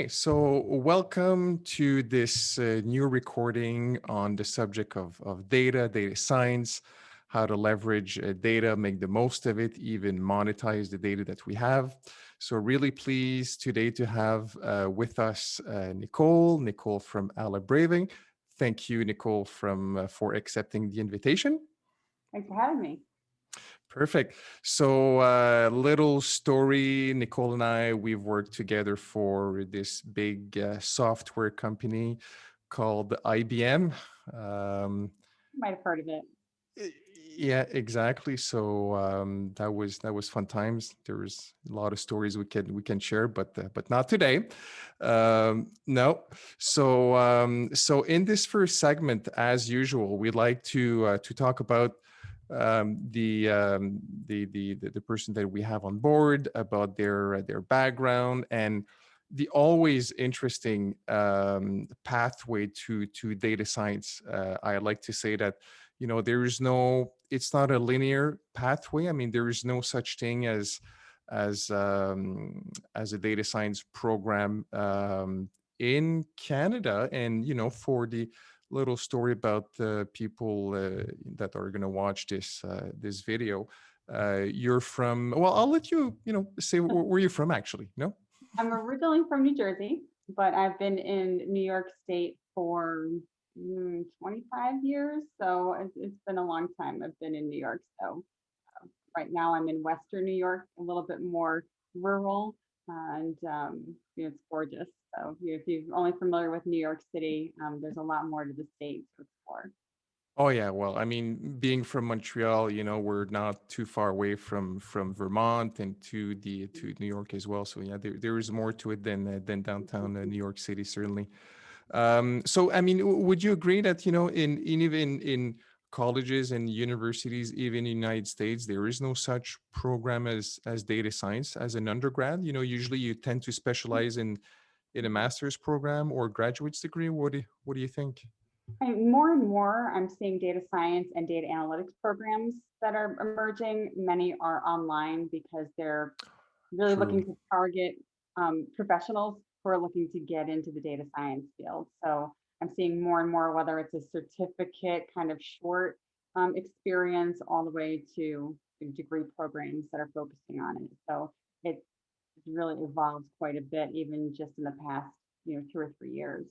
Okay, so welcome to this new recording on the subject of data science, how to leverage data, make the most of it, even monetize the data that we have. So really pleased today to have with us Nicole from Alla Brave. Thank you, Nicole, for accepting the invitation. Thanks for having me. Perfect. So, little story. Nicole and I, we've worked together for this big software company called IBM. Um, You might have heard of it. y- yeah, exactly. So that was fun times. There was a lot of stories we can share, but not today. No. So in this first segment, as usual, we'd like to talk about the person that we have on board, about their background, and the always interesting pathway to data science. I like to say that there is no, it's not a linear pathway. I mean, there is no such thing as a data science program in Canada. And for the little story about the people that are going to watch this video. You're from, well, I'll let say where you're from, actually. No. I'm originally from New Jersey, but I've been in New York State for 25 years. So it's been a long time I've been in New York. So right now I'm in Western New York, a little bit more rural, and it's gorgeous. So if you're only familiar with New York City, there's a lot more to the state to explore. Oh yeah, well, I mean, being from Montreal, we're not too far away from Vermont and to New York as well. So yeah, there is more to it than downtown New York City, certainly. So I mean, would you agree that even in colleges and universities, even in the United States, there is no such program as data science as an undergrad? Usually you tend to specialize in a master's program or graduate's degree. What do you think? More and more, I'm seeing data science and data analytics programs that are emerging. Many are online because they're really True. looking to target professionals who are looking to get into the data science field. So I'm seeing more and more, whether it's a certificate kind of short experience all the way to degree programs that are focusing on it. So it really evolved quite a bit, even just in the past, 2 or 3 years.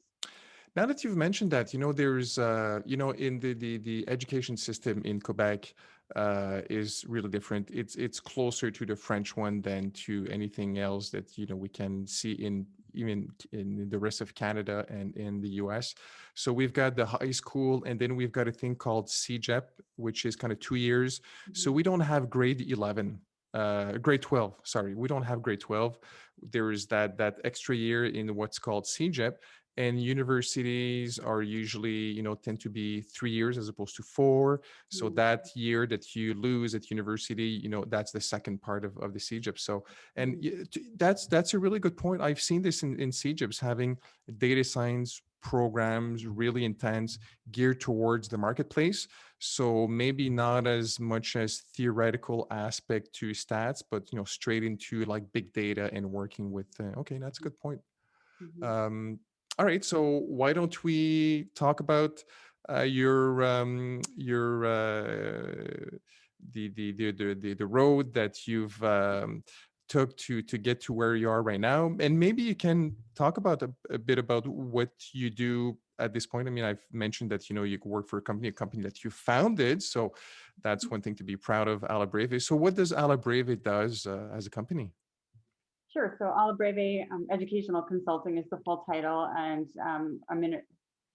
Now that you've mentioned that, there's, in the education system in Quebec is really different. It's closer to the French one than to anything else that, we can see in even in the rest of Canada and in the US. So we've got the high school, and then we've got a thing called CEGEP, which is kind of 2 years. So Mhm. we don't have grade 11. Grade 12, sorry, we don't have grade 12. There is that extra year in what's called CEGEP, and universities are usually tend to be 3 years as opposed to four. So Mhm. that year that you lose at university, that's the second part of the CGIP. So and Mhm. that's a really good point. I've seen this in CGIPs having data science programs, really intense, geared towards the marketplace. So maybe not as much as theoretical aspect to stats, but straight into like big data and working with okay, that's a good point. Mhm. um, all right, so why don't we talk about your the road that you've took to get to where you are right now, and maybe you can talk about a bit about what you do at this point. I mean, I've mentioned that you work for a company that you founded, so that's one thing to be proud of, Alla Breve. So what does Alla Breve does as a company? Sure. So Alla Breve Educational Consulting is the full title, and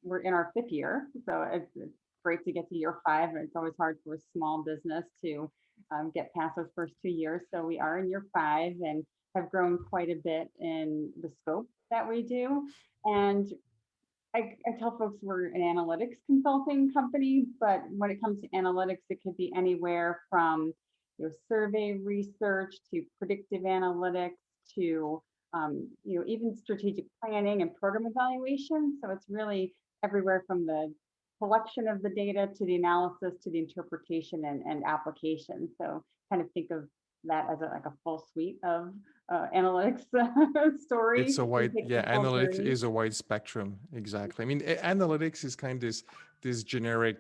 we're in our fifth year. So it's great to get to year five. It's always hard for a small business to get past those first 2 years. So we are in year five and have grown quite a bit in the scope that we do. And I tell folks we're an analytics consulting company, but when it comes to analytics, it could be anywhere from survey research to predictive analytics to even strategic planning and program evaluation. So it's really everywhere from the collection of the data to the analysis to the interpretation and application. So kind of think of that as like a full suite of analytics It's story a and wide, take yeah, the full analytics journey. is a wide spectrum. Exactly. I mean, analytics is kind of this generic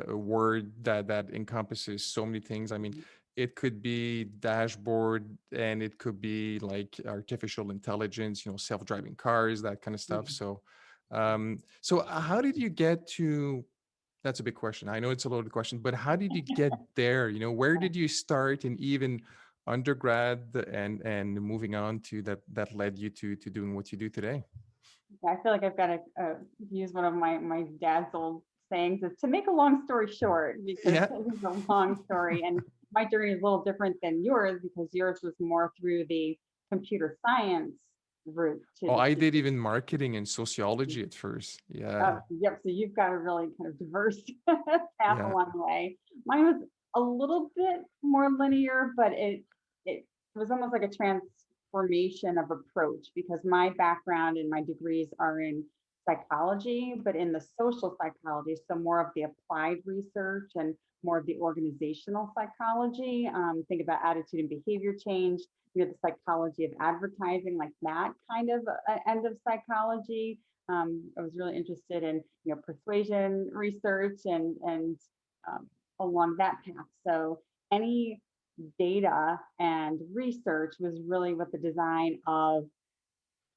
word that encompasses so many things. I mean, it could be dashboard, and it could be like artificial intelligence, self-driving cars, that kind of stuff. Mhm. So how did you get to? That's a big question. I know it's a loaded question, but how did you get there? Where did you start, and even undergrad and moving on to that led you to doing what you do today? I feel like I've got to use one of my dad's old sayings is to make a long story short, because Yeah. it is a long story. And my journey is a little different than yours because yours was more through the computer science route to Oh, the I did to even marketing and sociology at first. Yeah. yep. So you've got a really kind of diverse path Yeah. along the way. Mine was a little bit more linear, but it was almost like a transformation of approach because my background and my degrees are in psychology, but in the social psychology, so more of the applied research and more of the organizational psychology. Think about attitude and behavior change. The psychology of advertising, like that kind of end of psychology. I was really interested in persuasion research and um, along that path. So any data and research was really with the design of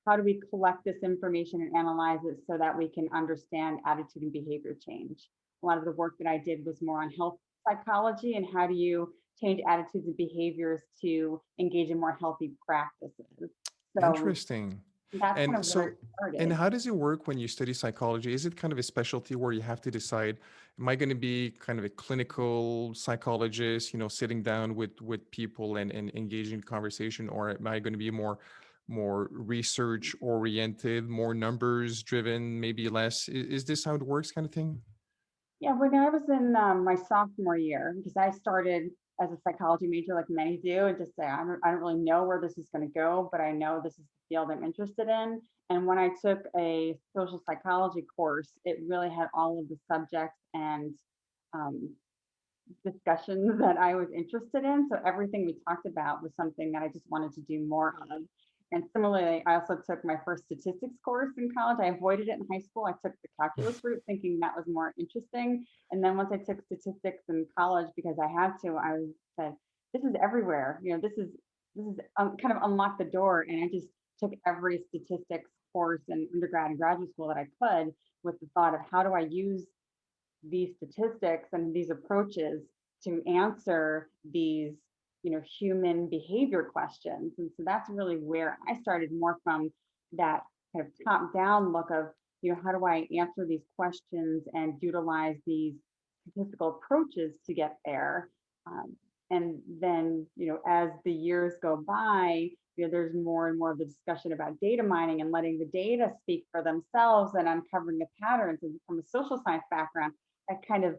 how do we collect this information and analyze it so that we can understand attitude and behavior change. A lot of the work that I did was more on health psychology and how do you change attitudes and behaviors to engage in more healthy practices. So Interesting. that's kind And of where so, it and started. how does it work when you study psychology? Is it kind of a specialty where you have to decide, am I going to be kind of a clinical psychologist, sitting down with people and engaging in conversation, or am I going to be more research oriented, more numbers driven, maybe less? Is this how it works, kind of thing? Yeah, when I was in my sophomore year, because I started as a psychology major, like many do, and just say, I don't really know where this is going to go, but I know this is the field I'm interested in. And when I took a social psychology course, it really had all of the subjects and um, discussions that I was interested in. So everything we talked about was something that I just wanted to do more of. And similarly, I also took my first statistics course in college. I avoided it in high school. I took the calculus route thinking that was more interesting. And then once I took statistics in college because I had to, I said, this is everywhere. This is kind of unlocked the door. And I just took every statistics course in undergrad and graduate school that I could with the thought of how do I use these statistics and these approaches to answer these human behavior questions. And so that's really where I started, more from that kind of top down look of how do I answer these questions and utilize these statistical approaches to get there. um, and then as the years go by, there's more and more of the discussion about data mining and letting the data speak for themselves and uncovering the patterns. And from a social science background, that kind of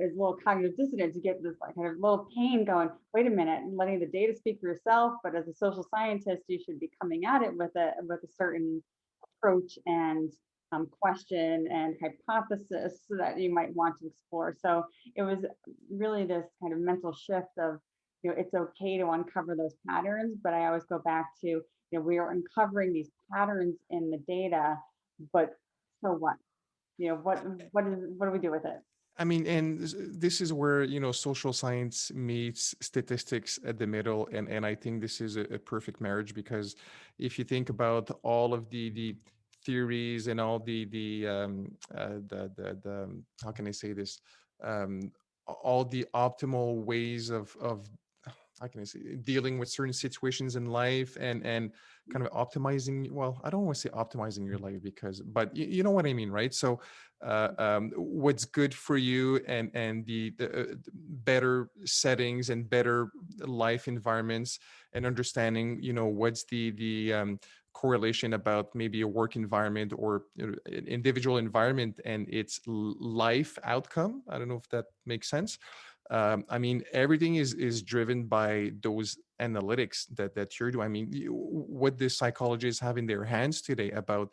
is a little cognitive dissonance. You get this like kind of little pain going, wait a minute, and letting the data speak for yourself. But as a social scientist, you should be coming at it with a certain approach and question and hypothesis that you might want to explore. So it was really this kind of mental shift of, it's okay to uncover those patterns, but I always go back to, we are uncovering these patterns in the data, but so what? What do we do with it? I mean, and this is where, social science meets statistics at the middle. And I think this is a perfect marriage, because if you think about all of the theories and all the how can I say this? All the optimal ways of how can I say, dealing with certain situations in life, and kind of optimizing. Well, I don't want to say optimizing your life, but you know what I mean, right? So what's good for you, and the better settings and better life environments, and understanding, what's the correlation about maybe a work environment or an individual environment and its life outcome. I don't know if that makes sense. I mean, everything is driven by those analytics that you're doing. I mean, what the psychologists have in their hands today about,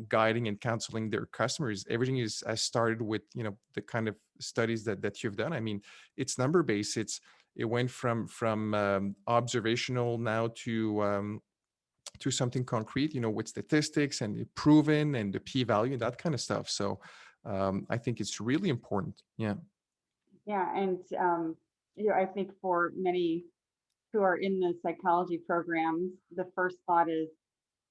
guiding and counseling their customers, everything has started with, the kind of studies that you've done. I mean, it's number based. it went from observational now to something concrete, with statistics and proven and the p-value and that kind of stuff. So I think it's really important. Yeah. Yeah, and I think for many who are in the psychology programs, the first thought is,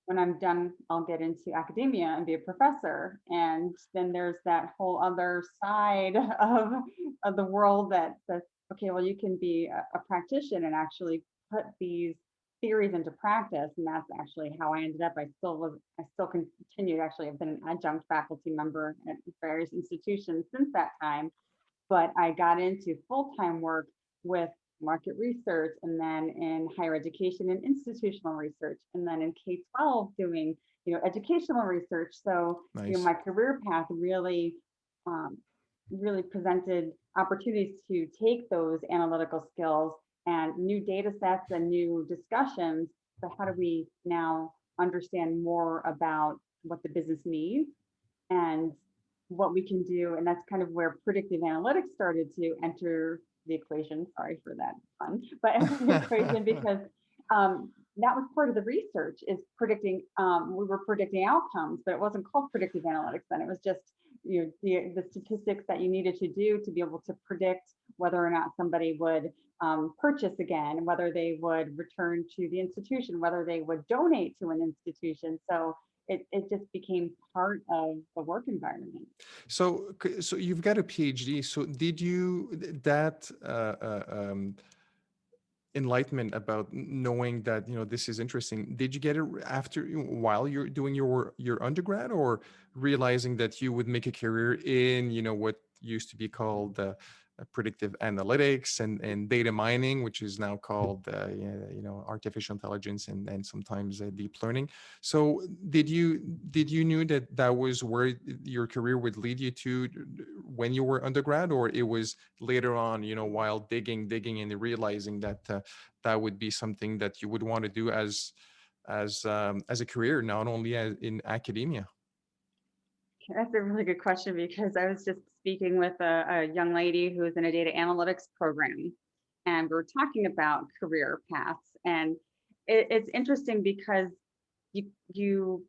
when I'm done, I'll get into academia and be a professor. And then there's that whole other side of the world that says, okay, well, you can be a practitioner and actually put these theories into practice. And that's actually how I ended up. I still continue. Actually, I've been an adjunct faculty member at various institutions since that time, but I got into full-time work with market research, and then in higher education and institutional research, and then in K-12 doing, educational research. So, Nice. my career path um, really presented opportunities to take those analytical skills and new data sets and new discussions. But how do we now understand more about what the business needs and what we can do? And that's kind of where predictive analytics started to enter the equation. Sorry for that pun, but enter the equation because that was part of the research, is predicting. We were predicting outcomes, but it wasn't called predictive analytics then. It was just the statistics that you needed to do to be able to predict whether or not somebody would purchase again, whether they would return to the institution, whether they would donate to an institution. So it just became part of the work environment. So you've got a PhD. So did you that enlightenment about knowing that this is interesting? Did you get it after, while you're doing your undergrad, or realizing that you would make a career in what used to be called predictive analytics and data mining, which is now called artificial intelligence and sometimes deep learning? So did you knew that that was where your career would lead you to when you were undergrad, or it was later on, while digging and realizing that that would be something that you would want to do as a career, not only in academia? That's a really good question, because I was just speaking with a young lady who's in a data analytics program, and we are talking about career paths. And it's interesting because you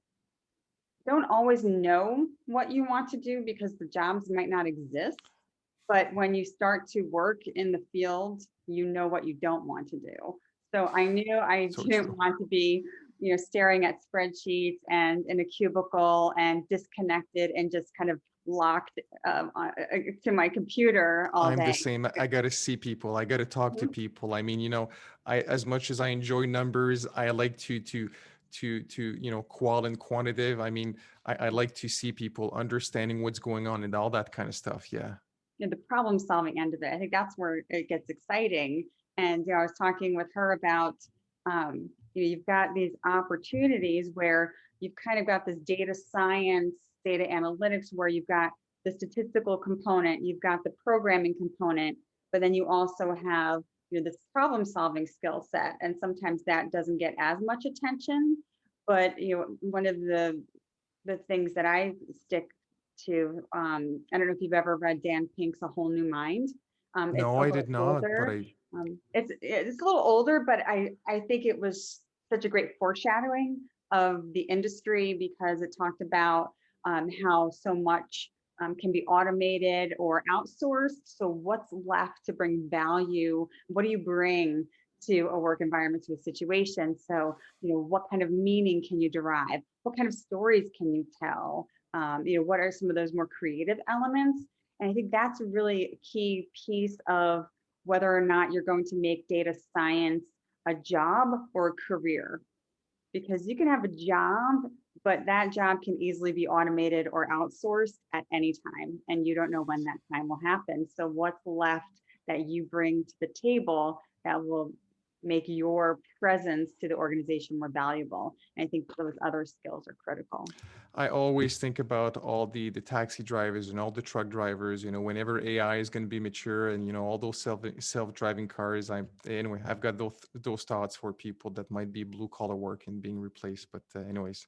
don't always know what you want to do because the jobs might not exist. But when you start to work in the field, you know what you don't want to do. So I knew I So didn't true. want to be, staring at spreadsheets and in a cubicle and disconnected and just kind of locked to my computer all I'm the day. same. I got to see people. I got to talk to people. I mean, I, as much as I enjoy numbers, I like to qual and quantitative. I mean, I like to see people, understanding what's going on and all that kind of stuff. Yeah. The problem solving end of it. I think that's where it gets exciting. And I was talking with her about, you've got these opportunities where you've kind of got this data science, data analytics, where you've got the statistical component, you've got the programming component, but then you also have this problem solving skill set. And sometimes that doesn't get as much attention. But one of the things that I stick to, I don't know if you've ever read Dan Pink's A Whole New Mind. It's No, a I little did not, but older. It's a little older, but I think it was such a great foreshadowing of the industry, because it talked about how so much can be automated or outsourced. So what's left to bring value? What do you bring to a work environment, to a situation? So, what kind of meaning can you derive? What kind of stories can you tell? What are some of those more creative elements? And I think that's a really key piece of whether or not you're going to make data science a job or a career. Because you can have a job, but that job can easily be automated or outsourced at any time, and you don't know when that time will happen. So what's left that you bring to the table that will make your presence to the organization more valuable? And I think those other skills are critical. I always think about all the taxi drivers and all the truck drivers, whenever AI is going to be mature, and all those self-driving cars. I've got those thoughts for people that might be blue collar work and being replaced. But anyways,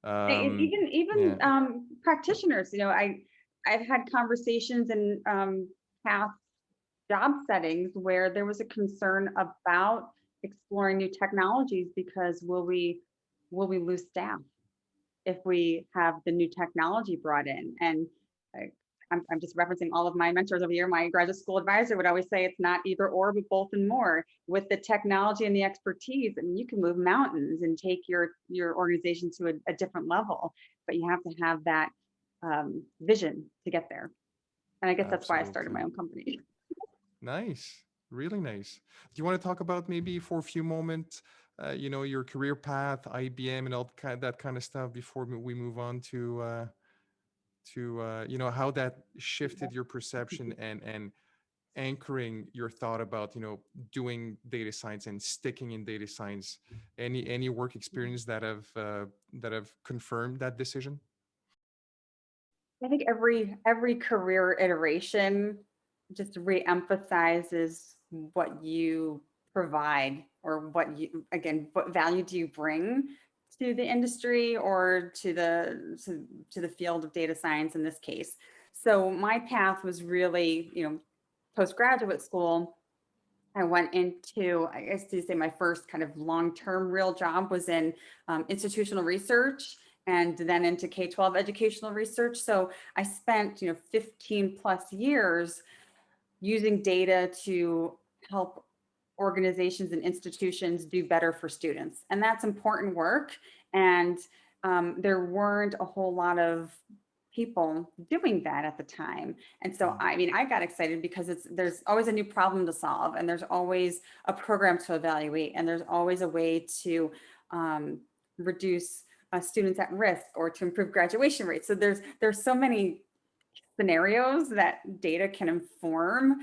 And um, even yeah. practitioners, I've had conversations in past job settings where there was a concern about exploring new technologies because will we lose staff if we have the new technology brought in? And I, I'm just referencing all of my mentors over the year. My graduate school advisor would always say it's not either or, but both and more. With the technology and the expertise, I mean, you can move mountains and take your organization to a different level, but you have to have that vision to get there. And I guess that's why I started Absolutely. my own company. Nice. Really nice. Do you want to talk about maybe for a few moments, your career path, IBM and all that kind of stuff before we move on to how that shifted your perception and anchoring your thought about, doing data science and sticking in data science? Any work experience that have confirmed that decision? I think every career iteration just reemphasizes what you provide, or what you, again, what value do you bring to the industry, or to the field of data science in this case. So my path was really, postgraduate school. I went into, I guess to say, my first kind of long-term real job was in institutional research, and then into K-12 educational research. So I spent, 15 plus years using data to help organizations and institutions do better for students. And that's important work. And there weren't a whole lot of people doing that at the time. And so, I mean, I got excited because there's always a new problem to solve, and there's always a program to evaluate, and there's always a way to reduce students at risk, or to improve graduation rates. So there's so many scenarios that data can inform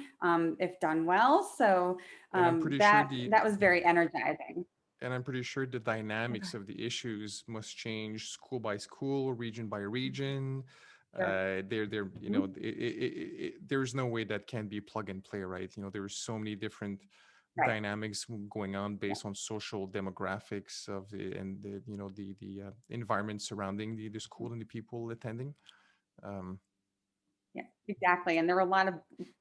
if done well. So And I'm pretty sure that was very energizing. the Okay. dynamics of the issues must change school by school, region by region. Sure. There, Mhm. there's no way that can be plug and play, right? There's so many different Right. dynamics going on Yeah. based on social demographics of and the environment surrounding the school and the people attending. Um, Yeah, exactly. And there were a lot of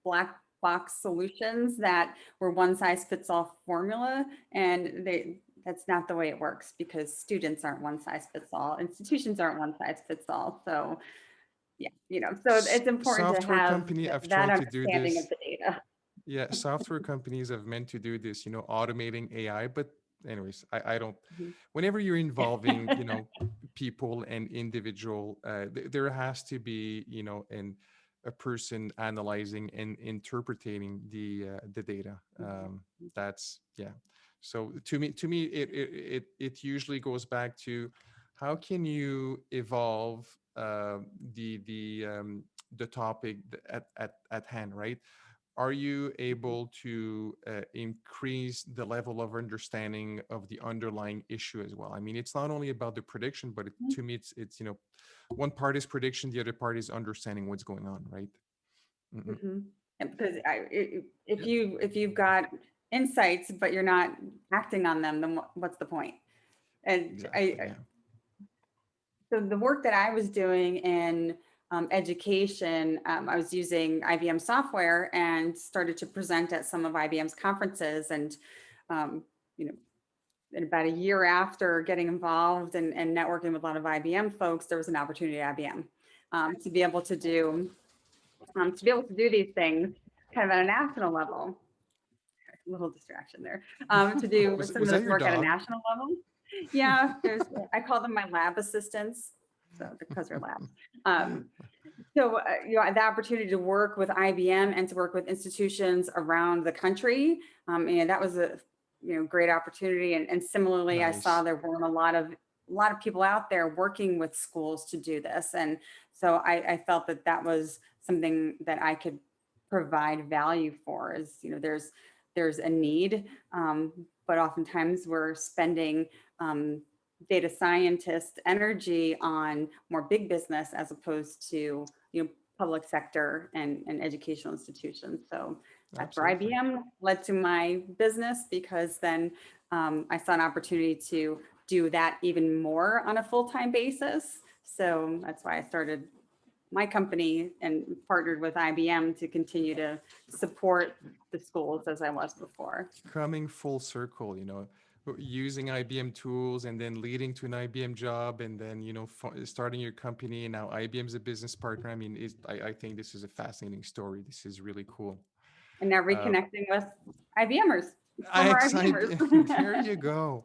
black box solutions that were one size fits all formula. And that's not the way it works, because students aren't one size fits all. Institutions aren't one size fits all. So yeah, so it's important to Software have company have that tried to do understanding of this. the data. Yeah, software companies have meant to do this, automating AI. But anyways, I don't. Mhm. Whenever you're involving, people and individual, there has to be, a person analyzing and interpreting the data. That's yeah. So to me, it usually goes back to how can you evolve the topic at hand, right? Are you able to increase the level of understanding of the underlying issue as well? I mean, it's not only about the prediction, but to me, it's one part is prediction, the other part is understanding what's going on, right? Mm-mm. Mhm. And because if Yeah, you've got insights but you're not acting on them, then what's the point? And exactly. Yeah. so the work that I was doing in education, I was using IBM software and started to present at some of IBM's conferences. And um, you know, in about a year after getting involved and networking with a lot of IBM folks, there was an opportunity at IBM to be able to do these things kind of at a national level. A little distraction there. To do some Was of that this your work at a dog? national level. Yeah, I call them my lab assistants, so because they're labs. So, the opportunity to work with IBM and to work with institutions around the country, and that was a great opportunity. And similarly, I saw Nice. there weren't a lot of people out there working with schools to do this, and so I felt that that was something that I could provide value for. Is there's a need, but oftentimes we're spending data scientist energy on more big business as opposed to public sector and educational institutions. So that's where Absolutely. IBM led to my business, because then I saw an opportunity to do that even more on a full-time basis. So that's why I started my company and partnered with IBM to continue to support the schools as I was before. Coming full circle, you know, using IBM tools and then leading to an IBM job and then, you know, starting your company and now IBM's a business partner. I mean, I think this is a fascinating story. This is really cool. And now reconnecting with IBMers, former IBMers. There you go.